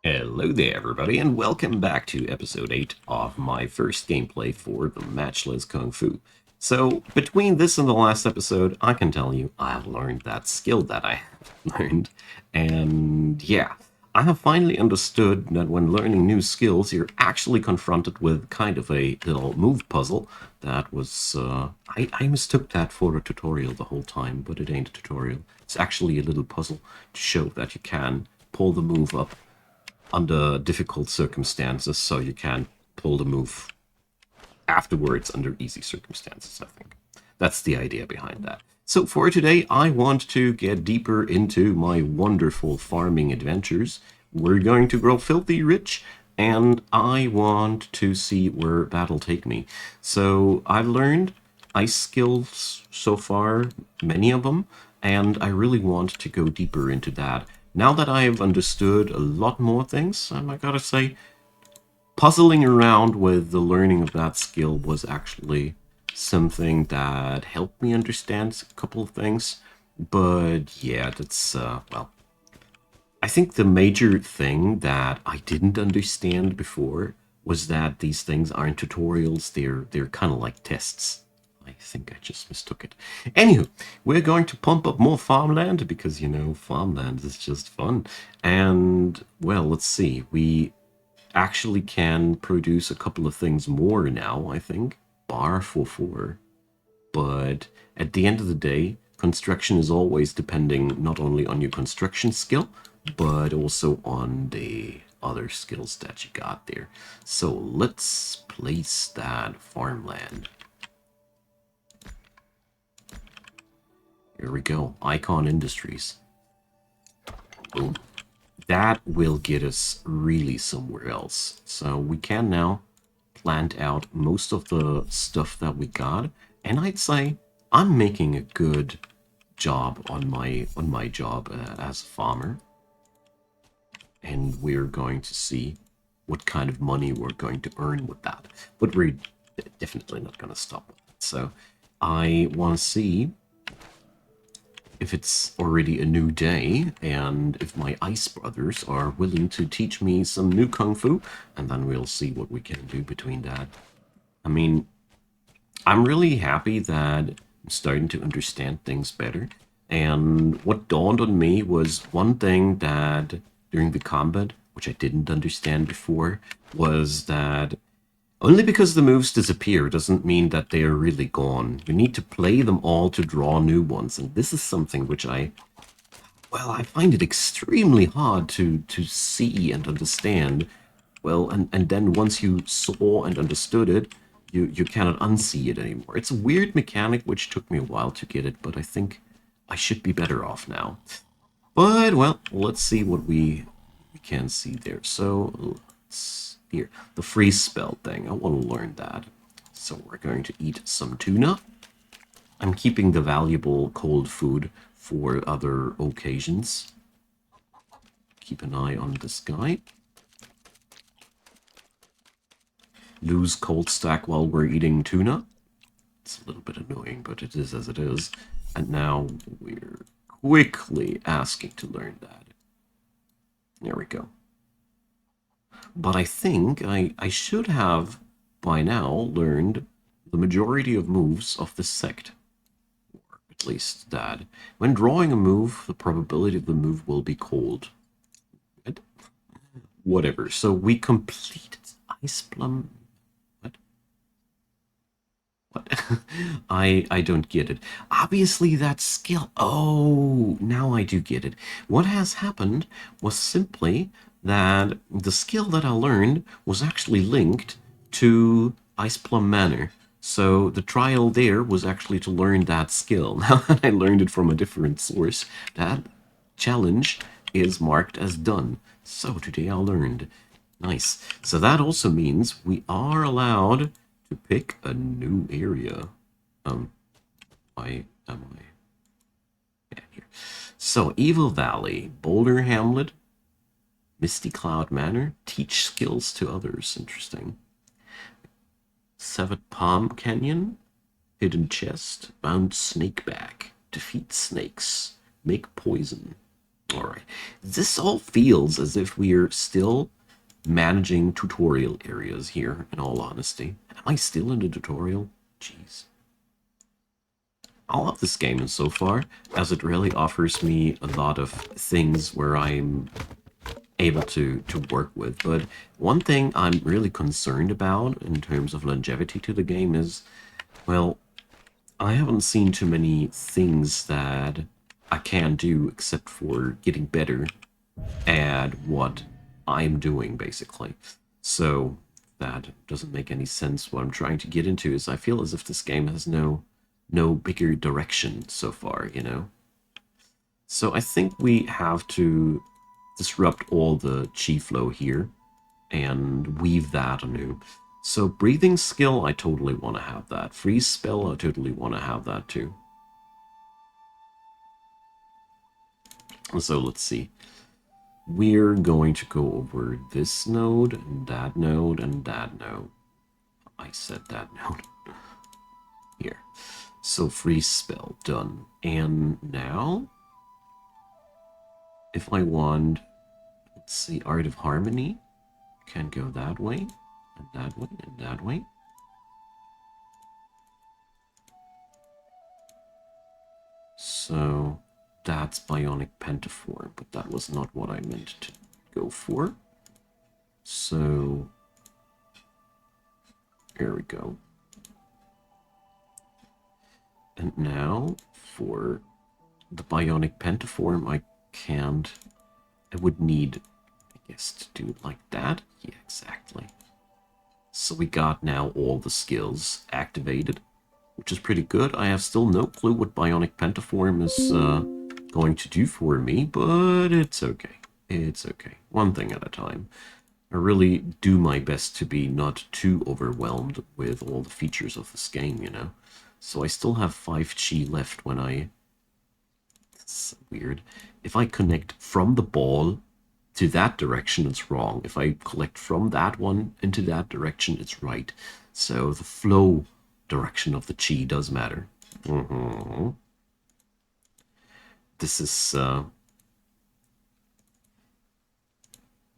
Hello there, everybody, and welcome back to episode 8 of my first gameplay for the Matchless Kungfu. So, between this and the last episode, I can tell you I've learned that skill that I have learned. And yeah, I have finally understood that when learning new skills, you're actually confronted with kind of a little move puzzle that was. I mistook that for a tutorial the whole time, but it ain't a tutorial. It's actually a little puzzle to show that you can pull the move up under difficult circumstances, so you can pull the move afterwards under easy circumstances, I think. That's the idea behind that. So for today, I want to get deeper into my wonderful farming adventures. We're going to grow filthy rich, and I want to see where that'll take me. So I've learned ice skills so far, many of them, and I really want to go deeper into that. Now that I've understood a lot more things, I gotta say, puzzling around with the learning of that skill was actually something that helped me understand a couple of things. But yeah, well, I think the major thing that I didn't understand before was that these things aren't tutorials, they're kind of like tests. I think I just mistook it. Anywho, we're going to pump up more farmland because, farmland is just fun. And, well, let's see. We actually can produce a couple of things more now, I think. Bar for four. But at the end of the day, construction is always depending not only on your construction skill, but also on the other skills that you got there. So let's place that farmland. Here we go. Icon Industries. Boom. That will get us really somewhere else. So we can now plant out most of the stuff that we got, and I'd say I'm making a good job on my job as a farmer. And we're going to see what kind of money we're going to earn with that. But we're definitely not going to stop with it. So I want to see if it's already a new day and if my ice brothers are willing to teach me some new kung fu, and then we'll see what we can do between that. I mean, I'm really happy that I'm starting to understand things better. And what dawned on me was one thing that during the combat, which I didn't understand before, was that only because the moves disappear doesn't mean that they are really gone. You need to play them all to draw new ones. And this is something which I find it extremely hard to see and understand. Well, and then once you saw and understood it, you cannot unsee it anymore. It's a weird mechanic which took me a while to get it, but I think I should be better off now. But, well, let's see what we can see there. So, let's, here, the freeze spell thing. I want to learn that. So we're going to eat some tuna. I'm keeping the valuable cold food for other occasions. Keep an eye on this guy. Lose cold stack while we're eating tuna. It's a little bit annoying, but it is as it is. And now we're quickly asking to learn that. There we go. But I think I should have, by now, learned the majority of moves of this sect. Or at least that. When drawing a move, the probability of the move will be cold. Whatever. So we completed Ice Plum. What? What? I don't get it. Obviously that skill. Oh, now I do get it. What has happened was simply that the skill that I learned was actually linked to Ice Plum Manor. So the trial there was actually to learn that skill. Now that I learned it from a different source, that challenge is marked as done. So today I learned. Nice. So that also means we are allowed to pick a new area. Why am I? Yeah, here. So Evil Valley, Boulder Hamlet, Misty Cloud Manor, teach skills to others. Interesting. Severed Palm Canyon, Hidden Chest, Bound Snakeback, defeat snakes, make poison. Alright. This all feels as if we're still managing tutorial areas here, in all honesty. Am I still in the tutorial? Jeez. I love this game so far, as it really offers me a lot of things where I'm able to work with. But one thing I'm really concerned about in terms of longevity to the game is, well, I haven't seen too many things that I can do except for getting better at what I'm doing, basically. So that doesn't make any sense. What I'm trying to get into is I feel as if this game has no bigger direction so far, you know? So I think we have to disrupt all the chi flow here and weave that anew. So breathing skill, I totally want to have that. Freeze spell, I totally want to have that too. So let's see. We're going to go over this node, and that node, and that node. I said that node. Here. So freeze spell, done. And now, if I want, let's see, Art of Harmony, can go that way, and that way, and that way. So that's Bionic Pentaform, but that was not what I meant to go for. So here we go. And now for the Bionic Pentaform, I would need, I guess, to do it like that. Yeah, exactly. So we got now all the skills activated, which is pretty good. I have still no clue what Bionic Pentaform is going to do for me, but it's okay. It's okay. One thing at a time. I really do my best to be not too overwhelmed with all the features of this game, you know? So I still have 5 chi left when I... It's weird. If I connect from the ball to that direction, it's wrong. If I collect from that one into that direction, it's right. So the flow direction of the chi does matter. This is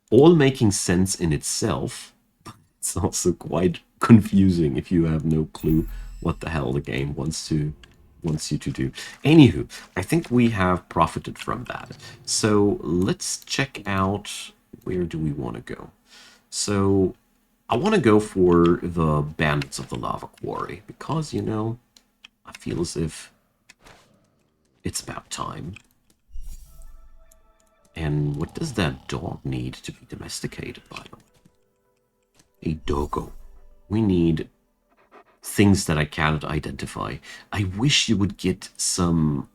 all making sense in itself, but it's also quite confusing if you have no clue what the hell the game wants you to do. Anywho, I think we have profited from that. So let's check out, where do we want to go? So I want to go for the Bandits of the Lava Quarry, because, you know, I feel as if it's about time. And what does that dog need to be domesticated by? A doggo. We need things that I cannot identify. I wish you would get some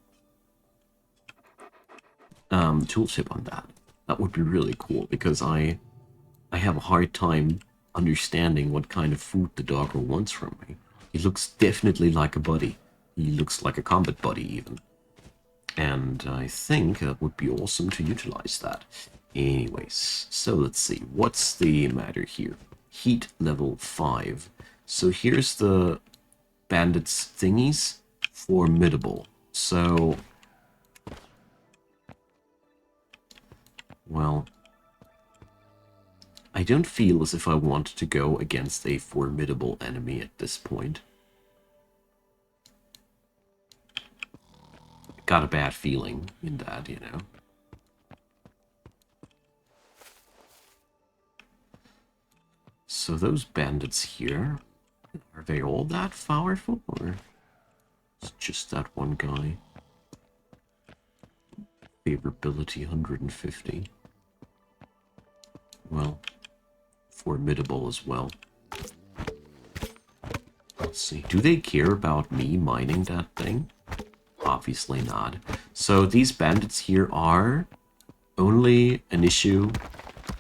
tooltip on that. That would be really cool, because I have a hard time understanding what kind of food the doggo wants from me. He looks definitely like a buddy. He looks like a combat buddy, even. And I think that would be awesome to utilize that. Anyways, so let's see. What's the matter here? Heat level 5. So here's the bandits thingies. Formidable. So, well, I don't feel as if I want to go against a formidable enemy at this point. Got a bad feeling in that, you know. So those bandits here, are they all that powerful, or it's just that one guy? Favorability 150. Well, formidable as well. Let's see. Do they care about me mining that thing? Obviously not. So these bandits here are only an issue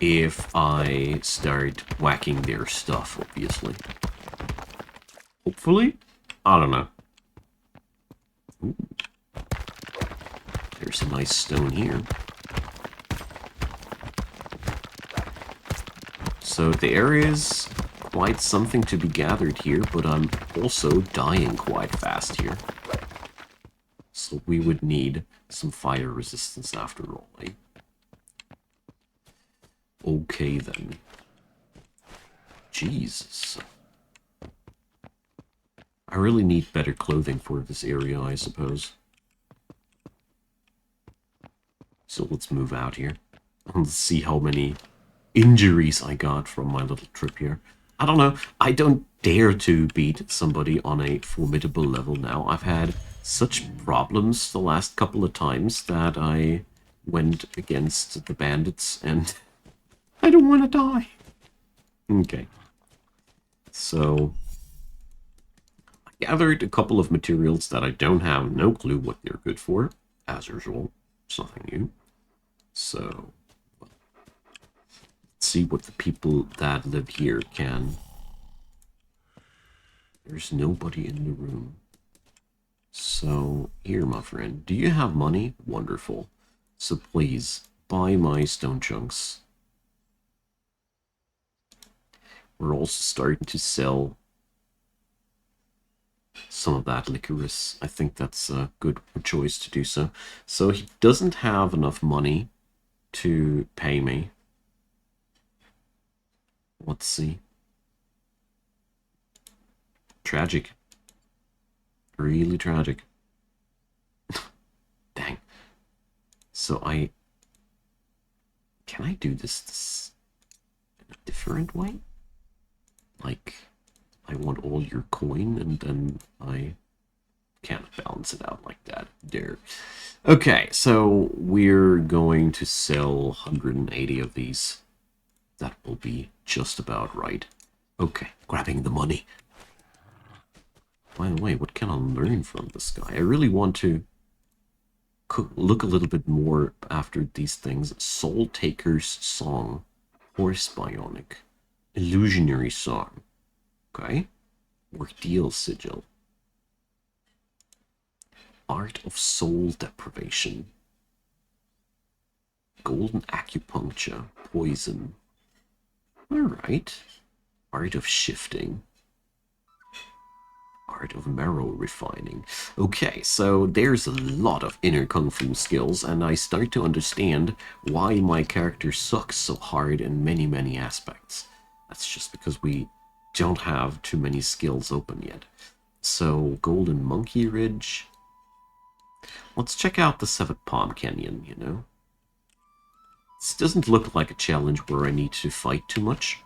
if I start whacking their stuff, obviously. Hopefully? I don't know. Ooh. There's a nice stone here. So the area is quite something to be gathered here, but I'm also dying quite fast here. So we would need some fire resistance after all, eh? Okay then. Jesus. I really need better clothing for this area, I suppose. So let's move out here. And let's see how many injuries I got from my little trip here. I don't know. I don't dare to beat somebody on a formidable level now. I've had such problems the last couple of times that I went against the bandits and I don't want to die. Okay. So I gathered a couple of materials that I don't have no clue what they're good for. As usual, it's nothing new. So let's see what the people that live here can. There's nobody in the room. So, here, my friend, do you have money? Wonderful. So please, buy my stone chunks. We're also starting to sell some of that licorice. I think that's a good choice to do so. So he doesn't have enough money to pay me. Let's see. Tragic. Really tragic. Dang. So can I do this in a different way? Like, I want all your coin and then I can't balance it out like that. There. Okay, so we're going to sell 180 of these. That will be just about right. Okay, grabbing the money. By the way, what can I learn from this guy? I really want to look a little bit more after these things. Soul Taker's Song. Horse Bionic. Illusionary Song. Okay. Ordeal Sigil. Art of Soul Deprivation. Golden Acupuncture. Poison. Alright. Art of Shifting. Art of Marrow Refining. Okay, so there's a lot of inner Kung Fu skills, and I start to understand why my character sucks so hard in many, many aspects. That's just because we don't have too many skills open yet. So, Golden Monkey Ridge. Let's check out the Seven Palm Canyon, you know? This doesn't look like a challenge where I need to fight too much.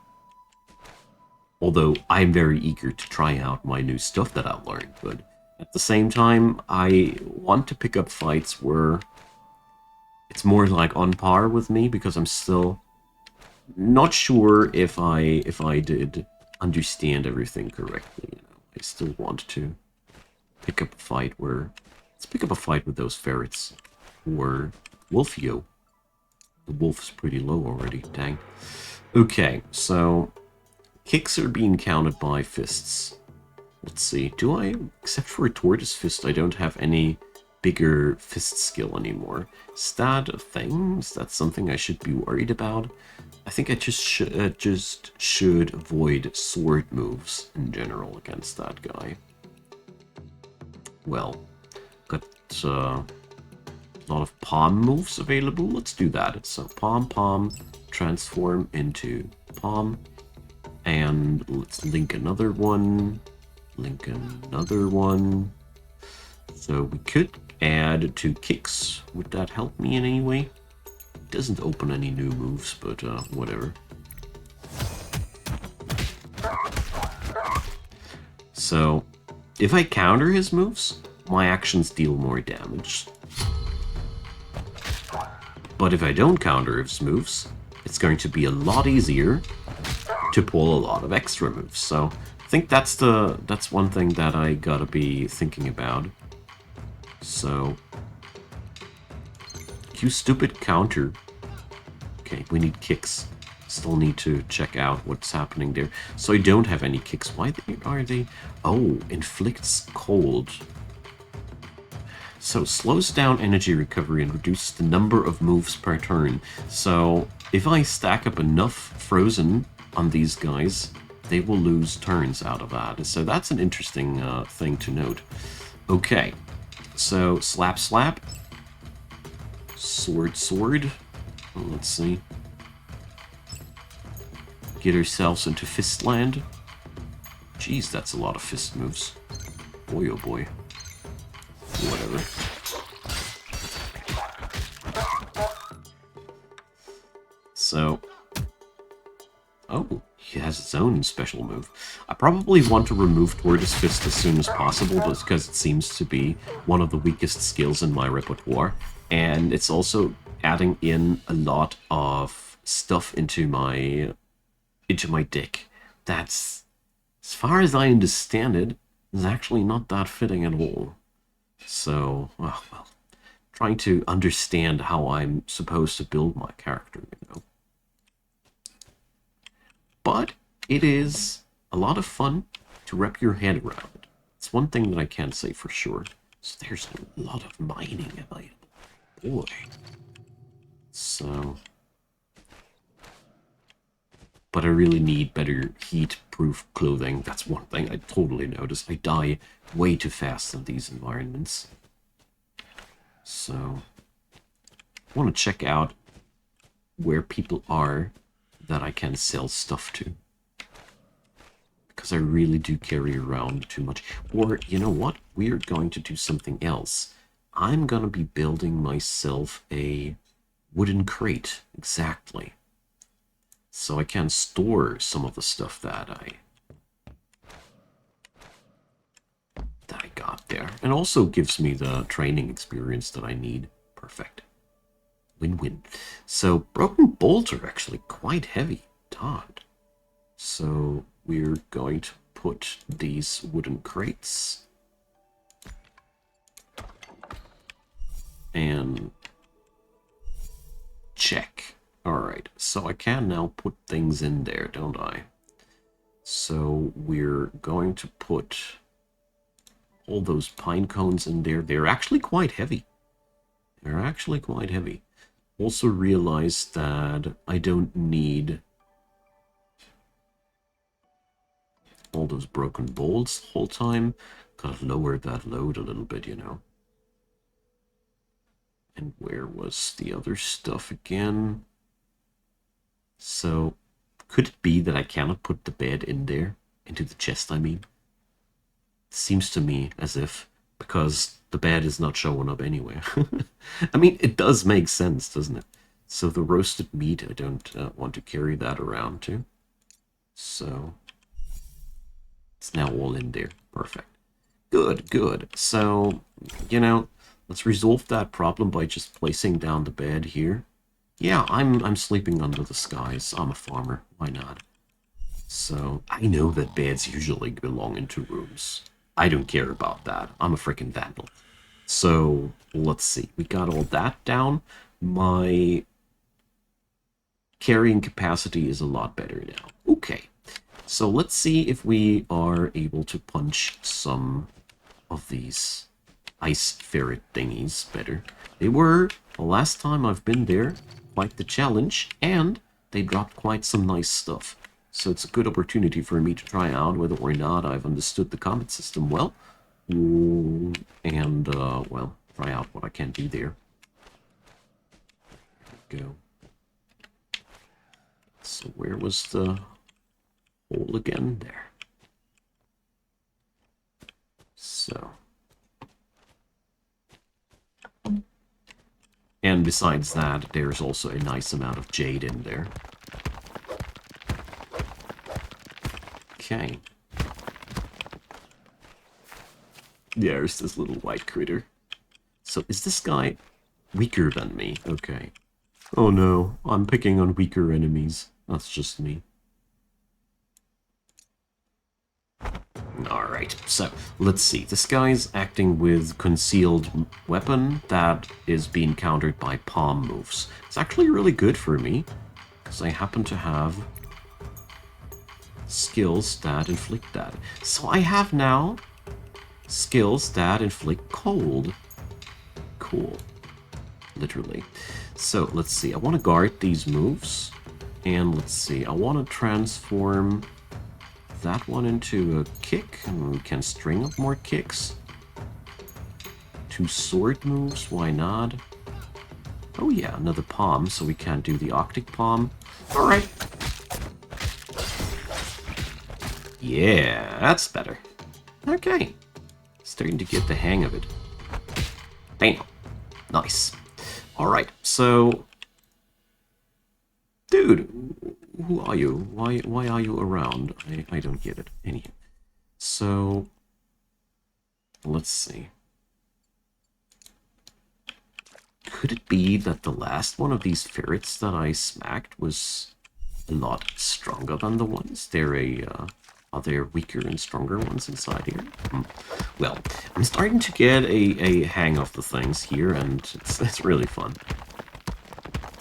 Although I'm very eager to try out my new stuff that I've learned, but at the same time, I want to pick up fights where it's more like on par with me, because I'm still not sure if I did understand everything correctly. You know, I still want to pick up a fight where let's pick up a fight with those ferrets or Wolfio. The wolf is pretty low already. Dang. Okay, so. Kicks are being counted by fists. Let's see. Do I, except for a tortoise fist, I don't have any bigger fist skill anymore. Is that a thing? Is that something I should be worried about? I think I just should avoid sword moves in general against that guy. Well, got a lot of palm moves available. Let's do that. So palm, transform into palm. And let's link another one. So we could add 2 kicks. Would that help me in any way? It doesn't open any new moves, but whatever. So if I counter his moves, my actions deal more damage. But if I don't counter his moves, it's going to be a lot easier to pull a lot of extra moves. So I think that's one thing that I gotta be thinking about. So you stupid counter. Okay, we need kicks. Still need to check out what's happening there. So I don't have any kicks. Why are they? Oh, inflicts cold. So slows down energy recovery and reduces the number of moves per turn. So if I stack up enough frozen on these guys, they will lose turns out of that. So that's an interesting thing to note. Okay, so slap. Sword. Well, let's see. Get ourselves into Fistland. Jeez, that's a lot of fist moves. Boy, oh boy. Whatever. So... Oh, he has his own special move. I probably want to remove Tortoise Fist as soon as possible, because it seems to be one of the weakest skills in my repertoire. And it's also adding in a lot of stuff into my deck. That's, as far as I understand it, is actually not that fitting at all. So, well, trying to understand how I'm supposed to build my character, you know. But it is a lot of fun to wrap your head around. It's one thing that I can't say for sure. So there's a lot of mining available. Boy. So... But I really need better heat-proof clothing. That's one thing I totally noticed. I die way too fast in these environments. So... I want to check out where people are that I can sell stuff to. Because I really do carry around too much. Or, you know what? We're going to do something else. I'm going to be building myself a wooden crate. Exactly. So I can store some of the stuff that I got there. And also gives me the training experience that I need. Perfect. Win-win. So broken bolts are actually quite heavy. Darned. So we're going to put these wooden crates. And check. Alright, so I can now put things in there, don't I? So we're going to put all those pine cones in there. They're actually quite heavy. They're actually quite heavy. Also realized that I don't need all those broken bolts the whole time. Gotta lower that load a little bit, you know. And where was the other stuff again? So, could it be that I cannot put the bed in there? Into the chest, I mean? Seems to me as if, because the bed is not showing up anywhere. I mean, it does make sense, doesn't it? So the roasted meat, I don't want to carry that around too. So, it's now all in there. Perfect. Good, good. So, you know, let's resolve that problem by just placing down the bed here. Yeah, I'm sleeping under the skies. I'm a farmer. Why not? So, I know that beds usually belong into rooms. I don't care about that. I'm a freaking vandal. So, let's see. We got all that down. My carrying capacity is a lot better now. Okay. So, let's see if we are able to punch some of these ice ferret thingies better. They were, the last time I've been there, quite the challenge, and they dropped quite some nice stuff. So it's a good opportunity for me to try out whether or not I've understood the combat system well. And, well, try out what I can do there. There we go. So where was the hole again? There. So. And besides that, there's also a nice amount of jade in there. Okay. There's this little white critter. So is this guy weaker than me? Okay. Oh no, I'm picking on weaker enemies. That's just me. Alright, so let's see. This guy's acting with concealed weapon that is being countered by palm moves. It's actually really good for me, because I happen to have skills that inflict that. So I have now skills that inflict cold. Cool. Literally. So let's see. I want to guard these moves. And let's see. I want to transform that one into a kick. And we can string up more kicks. 2 sword moves. Why not? Oh yeah, another palm, so we can't do the Arctic palm. Alright. Yeah, that's better. Okay. Starting to get the hang of it. Damn. Nice. Alright, so... Dude, who are you? Why are you around? I don't get it. Anyhow. So... Let's see. Could it be that the last one of these ferrets that I smacked was a lot stronger than the ones? Are there weaker and stronger ones inside here? Well, I'm starting to get a hang of the things here, and it's really fun.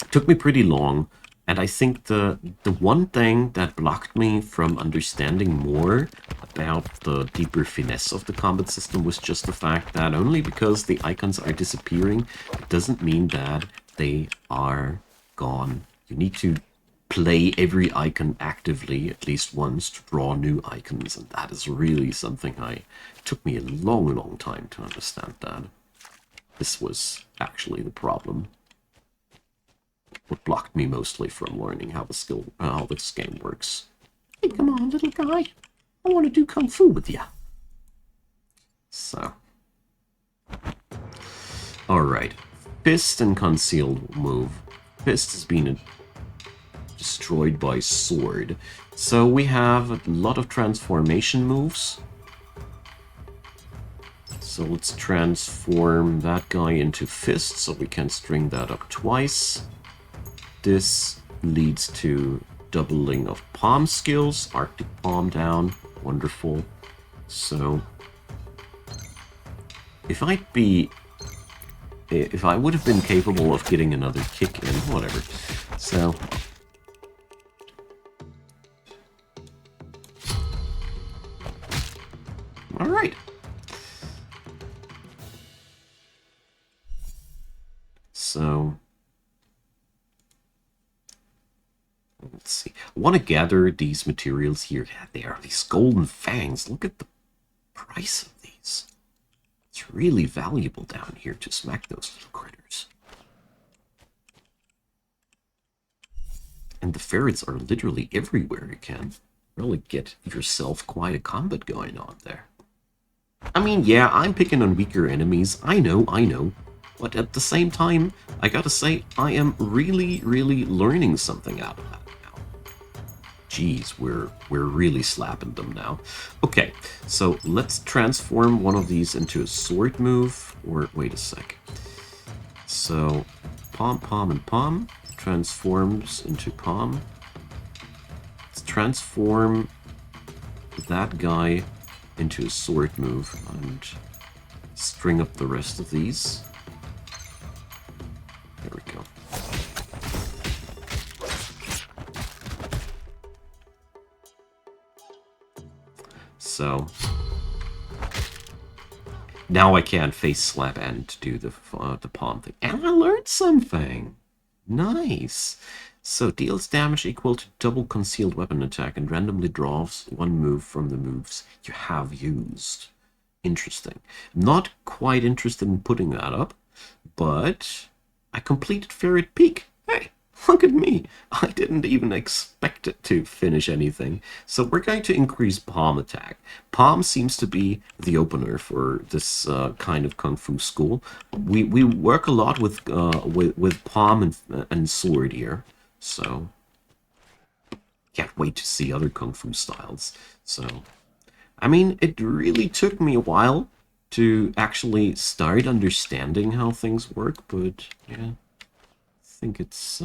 It took me pretty long, and I think the one thing that blocked me from understanding more about the deeper finesse of the combat system was just the fact that only because the icons are disappearing, it doesn't mean that they are gone. You need to play every icon actively at least once to draw new icons, and that is really something it took me a long time to understand that. This was actually the problem. What blocked me mostly from learning how this game works. Hey, come on, little guy. I want to do kung fu with you. So. Alright. Fist and concealed move. Fist has been destroyed by sword. So we have a lot of transformation moves. So let's transform that guy into fist so we can string that up twice. This leads to doubling of palm skills. Arctic palm down. Wonderful. So if I would have been capable of getting another kick in, whatever. So all right. So let's see. I want to gather these materials here. Yeah, they are these golden fangs. Look at the price of these. It's really valuable down here to smack those little critters. And the ferrets are literally everywhere. You can really get yourself quite a combat going on there. I mean, yeah, I'm picking on weaker enemies. I know. But at the same time, I gotta say, I am really learning something out of that now. Jeez, we're really slapping them now. Okay, so let's transform one of these into a sword move. Or, wait a sec. So, palm, and palm transforms into palm. Let's transform that guy into a sword move and string up the rest of these. There we go. So now I can face slap and do the palm thing. And I learned something. Nice. So deals damage equal to double concealed weapon attack and randomly draws one move from the moves you have used. Interesting. Not quite interested in putting that up, but I completed Ferret Peak. Hey, look at me. I didn't even expect it to finish anything. So we're going to increase palm attack. Palm seems to be the opener for this kind of kung fu school. We work a lot with palm and sword here. So can't wait to see other kung fu styles. So I mean, it really took me a while to actually start understanding how things work, but yeah, I think it's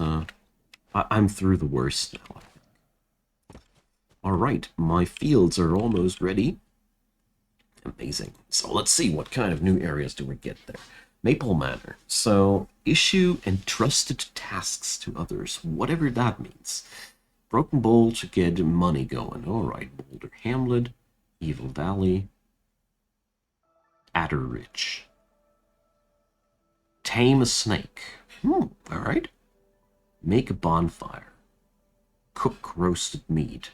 I'm through the worst now. All right, my fields are almost ready. Amazing. So let's see, what kind of new areas do we get there? Maple Manor. So issue entrusted tasks to others, whatever that means. Broken Bowl to get money going. All right, Boulder Hamlet, Evil Valley, Adder Ridge. Tame a snake. All right. Make a bonfire. Cook roasted meat.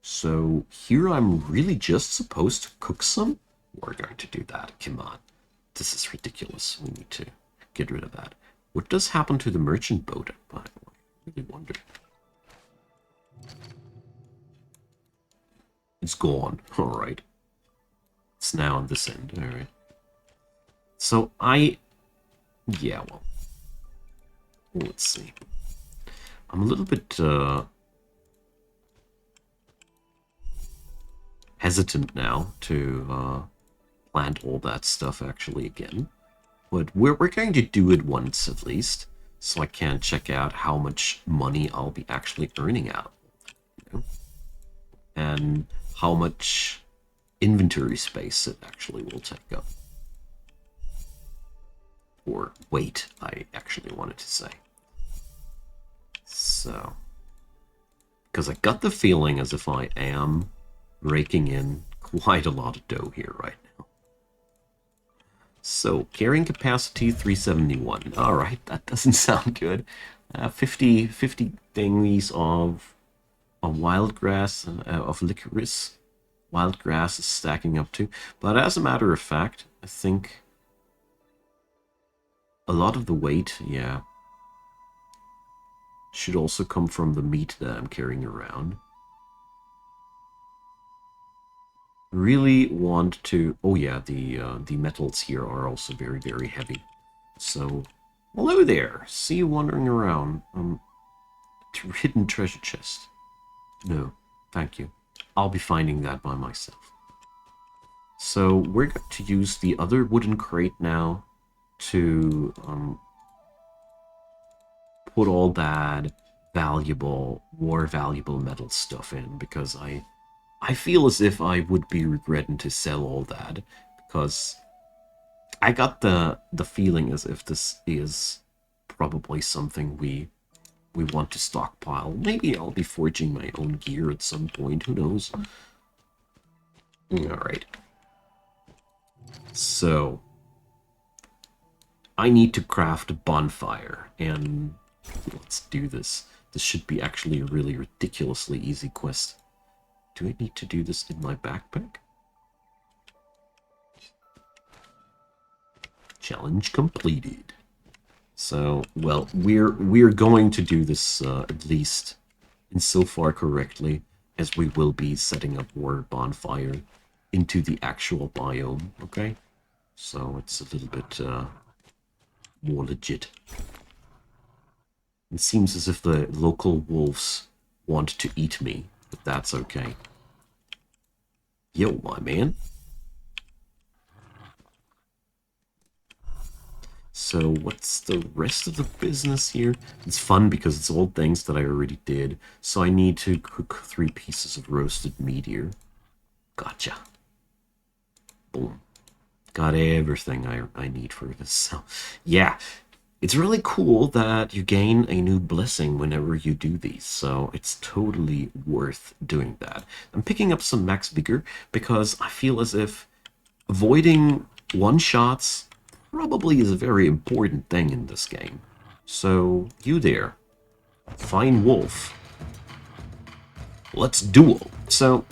So here I'm really just supposed to cook some? We're going to do that. Come on. This is ridiculous. We need to get rid of that. What does happen to the merchant boat? I really wonder. It's gone. Alright. It's now on this end. Alright. So yeah, well. Let's see. I'm a little bit hesitant now to plant all that stuff actually again. But we're going to do it once at least, so I can check out how much money I'll be actually earning out. You know? And how much inventory space it actually will take up. Or weight, I actually wanted to say. So, because I got the feeling as if I am raking in quite a lot of dough here right now. So, carrying capacity 371. Alright, that doesn't sound good. 50 thingies of wild grass, of licorice. Wild grass is stacking up too. But as a matter of fact, I think a lot of the weight, yeah, should also come from the meat that I'm carrying around. Really want to... Oh yeah, the metals here are also very, very heavy. So, hello there. See you wandering around. Hidden treasure chest. No, thank you. I'll be finding that by myself. So we're going to use the other wooden crate now to put all that more valuable metal stuff in, because I feel as if I would be regretting to sell all that, because I got the feeling as if this is probably something we want to stockpile. Maybe I'll be forging my own gear at some point, who knows. Alright. So, I need to craft a bonfire, and let's do this. This should be actually a really ridiculously easy quest. Do I need to do this in my backpack? Challenge completed. So, well, we're going to do this at least insofar correctly as we will be setting up more bonfire into the actual biome, okay? So it's a little bit more legit. It seems as if the local wolves want to eat me, but that's okay. Yo, my man. So what's the rest of the business here? It's fun because it's all things that I already did. So I need to cook 3 pieces of roasted meat here. Gotcha. Boom. Got everything I need for this. So, yeah. It's really cool that you gain a new blessing whenever you do these. So it's totally worth doing that. I'm picking up some max vigor because I feel as if avoiding one-shots probably is a very important thing in this game. So, you there. Fine wolf. Let's duel. So,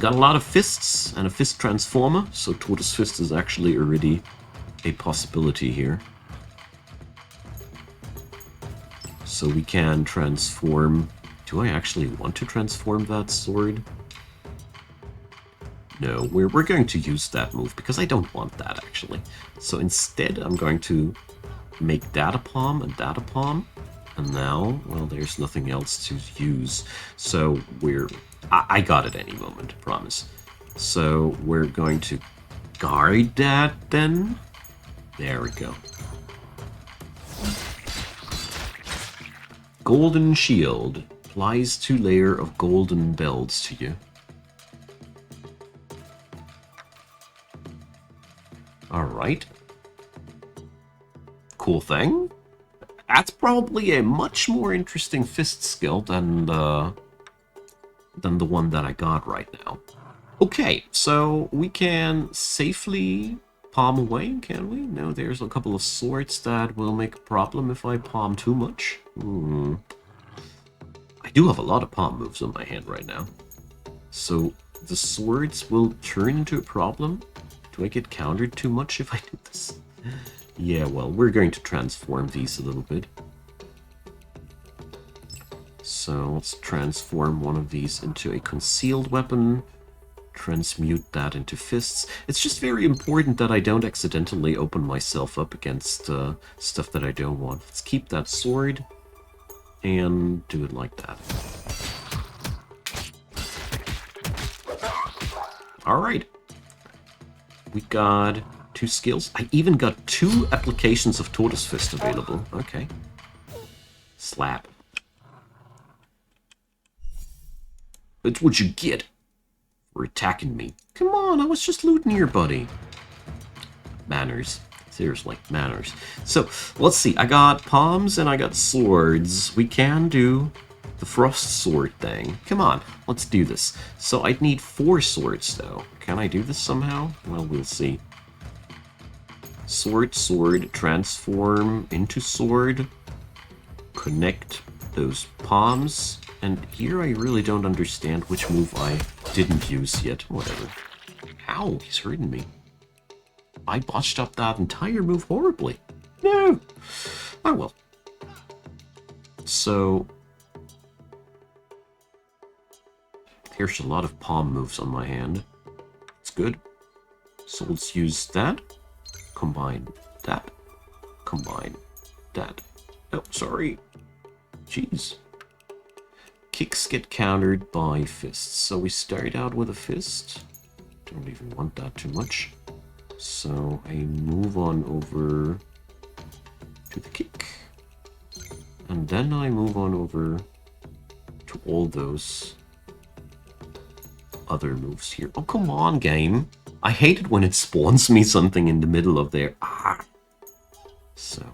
got a lot of fists and a fist transformer, so Tortoise Fist is actually already a possibility here. So we can transform... Do I actually want to transform that sword? No, we're going to use that move, because I don't want that, actually. So instead, I'm going to make that a palm and that a palm. And now, well, there's nothing else to use. So I got it any moment, promise. So we're going to guard that, then. There we go. Golden Shield. Applies 2 layers of golden belts to you. Alright. Cool thing. That's probably a much more interesting fist skill than the one that I got right now. Okay, so we can safely palm away, can we? No, there's a couple of swords that will make a problem if I palm too much. I do have a lot of palm moves on my hand right now. So the swords will turn into a problem. Do I get countered too much if I do this? Yeah, well, we're going to transform these a little bit. So let's transform one of these into a concealed weapon. Transmute that into fists. It's just very important that I don't accidentally open myself up against stuff that I don't want. Let's keep that sword and do it like that. Alright. We got 2 skills. I even got 2 applications of Tortoise Fist available. Okay. Slap. That's what you get for attacking me. Come on, I was just looting your buddy. Manners. Seriously, manners. So, let's see. I got palms and I got swords. We can do the frost sword thing. Come on, let's do this. So I'd need 4 swords, though. Can I do this somehow? Well, we'll see. Sword, sword, transform into sword. Connect those palms. And here I really don't understand which move I didn't use yet. Whatever. Ow, he's hurting me. I botched up that entire move horribly. No! Oh well. So... here's a lot of palm moves on my hand. It's good. So let's use that. Combine that. Combine that. Oh, sorry. Jeez. Kicks get countered by fists. So we start out with a fist. Don't even want that too much. So I move on over to the kick. And then I move on over to all those other moves here. Oh, come on, game. I hate it when it spawns me something in the middle of there. Ah. So,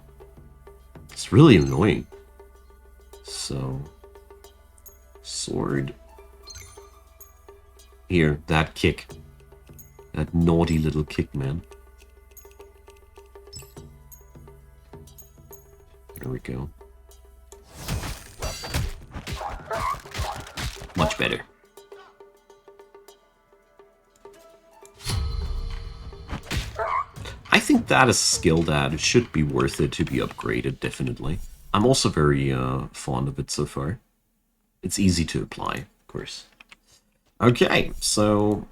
it's really annoying. So, sword. Here, that kick. That naughty little kick, man. There we go. Much better. I think that is a skill that it should be worth it to be upgraded, definitely. I'm also very fond of it so far. It's easy to apply, of course. Okay, so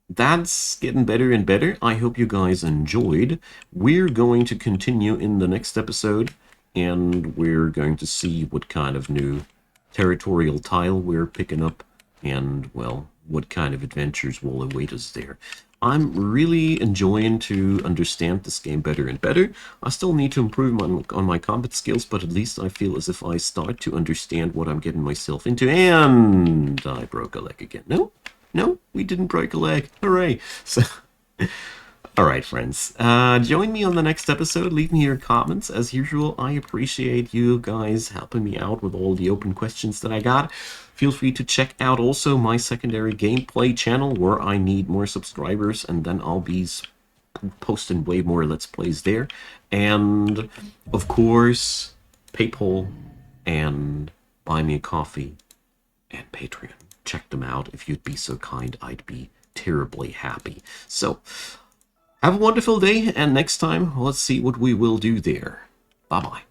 that's getting better and better. I hope you guys enjoyed. We're going to continue in the next episode, and we're going to see what kind of new territorial tile we're picking up, and, well, what kind of adventures will await us there. I'm really enjoying to understand this game better and better. I still need to improve on my combat skills, but at least I feel as if I start to understand what I'm getting myself into. And I broke a leg again. No, we didn't break a leg. Hooray! So, alright, friends. Join me on the next episode. Leave me your comments. As usual, I appreciate you guys helping me out with all the open questions that I got. Feel free to check out also my secondary gameplay channel where I need more subscribers, and then I'll be posting way more Let's Plays there. And, of course, PayPal and Buy Me a Coffee and Patreon. Check them out. If you'd be so kind, I'd be terribly happy. So, have a wonderful day, and next time, let's see what we will do there. Bye-bye.